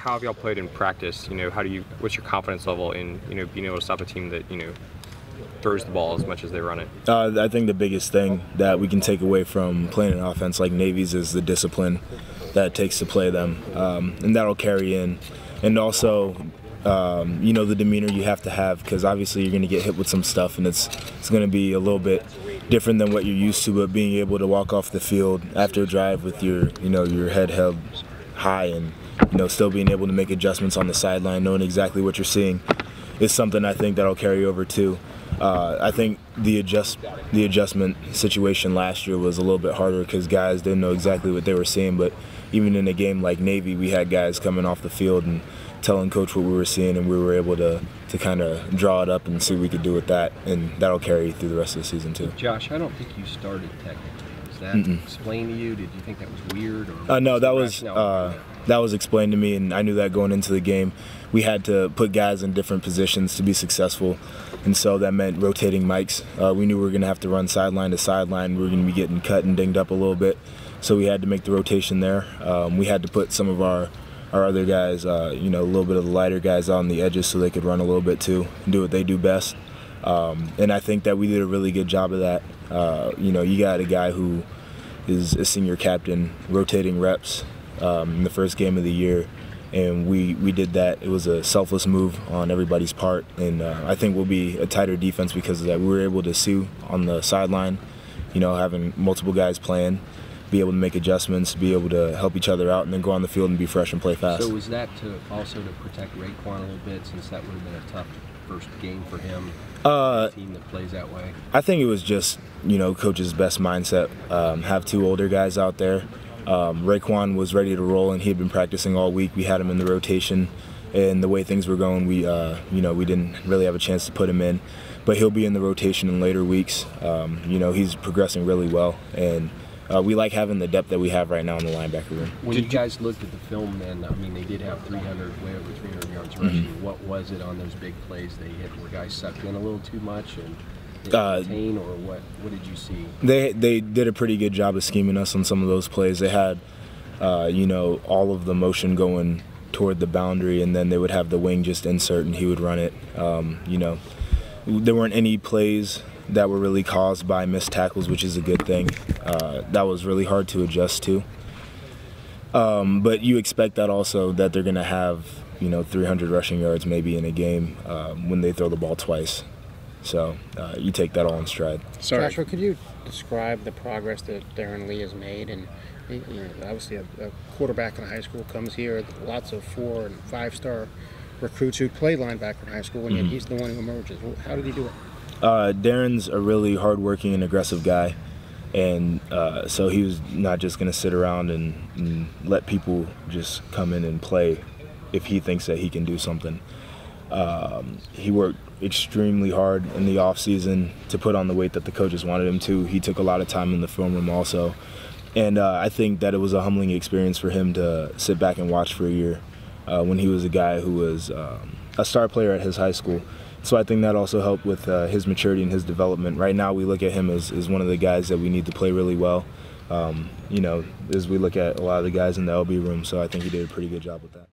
how have y'all played in practice? What's your confidence level in being able to stop a team that throws the ball as much as they run it? I think the biggest thing that we can take away from playing an offense like Navy's is the discipline that it takes to play them, and that'll carry in. And also, the demeanor you have to have, because obviously you're going to get hit with some stuff, and it's going to be a little bit different than what you're used to. But being able to walk off the field after a drive with your head held high, and still being able to make adjustments on the sideline, knowing exactly what you're seeing, is something I think that'll carry over too. I think the adjustment situation last year was a little bit harder because guys didn't know exactly what they were seeing. But even in a game like Navy, we had guys coming off the field and telling coach what we were seeing, and we were able to kind of draw it up and see what we could do with that, and that'll carry through the rest of the season too. Josh, I don't think you started technically. Was that explained to you? Did you think that was weird? Or no, that was explained to me, and I knew that going into the game. We had to put guys in different positions to be successful, and so that meant rotating mics. We knew we were going to have to run sideline to sideline. We were going to be getting cut and dinged up a little bit, so we had to make the rotation there. We had to put some of our other guys, a little bit of the lighter guys on the edges so they could run a little bit too, and do what they do best. And I think that we did a really good job of that. You got a guy who is a senior captain rotating reps in the first game of the year, and we did that. It was a selfless move on everybody's part, and I think we'll be a tighter defense because of that. We were able to see on the sideline, having multiple guys playing, be able to make adjustments, be able to help each other out, and then go on the field and be fresh and play fast. So was that also to protect Raekwon a little bit, since that would have been a tough first game for him? A team that plays that way. I think it was just coach's best mindset. Have two older guys out there. Raekwon was ready to roll, and he had been practicing all week. We had him in the rotation, and the way things were going, we didn't really have a chance to put him in, but he'll be in the rotation in later weeks. He's progressing really well, and we like having the depth that we have right now in the linebacker room. When you guys looked at the film, then they did have way over 300 yards rushing. What was it on those big plays they hit? Were guys sucked in a little too much and contain, or what? What did you see? They did a pretty good job of scheming us on some of those plays. They had all of the motion going toward the boundary, and then they would have the wing just insert and he would run it. There weren't any plays that were really caused by missed tackles, which is a good thing. That was really hard to adjust to. But you expect that also, that they're going to have 300 rushing yards maybe in a game when they throw the ball twice. So you take that all in stride. Joshua, could you describe the progress that Darren Lee has made? And obviously a quarterback in high school comes here, lots of 4- and 5-star recruits who play linebacker in high school, and yet he's the one who emerges. How did he do it? Darren's a really hardworking and aggressive guy, and so he was not just going to sit around and let people just come in and play if he thinks that he can do something. He worked extremely hard in the off season to put on the weight that the coaches wanted him to. He took a lot of time in the film room also, and I think that it was a humbling experience for him to sit back and watch for a year when he was a guy who was a star player at his high school. So I think that also helped with his maturity and his development. Right now we look at him as one of the guys that we need to play really well, as we look at a lot of the guys in the LB room. So I think he did a pretty good job with that.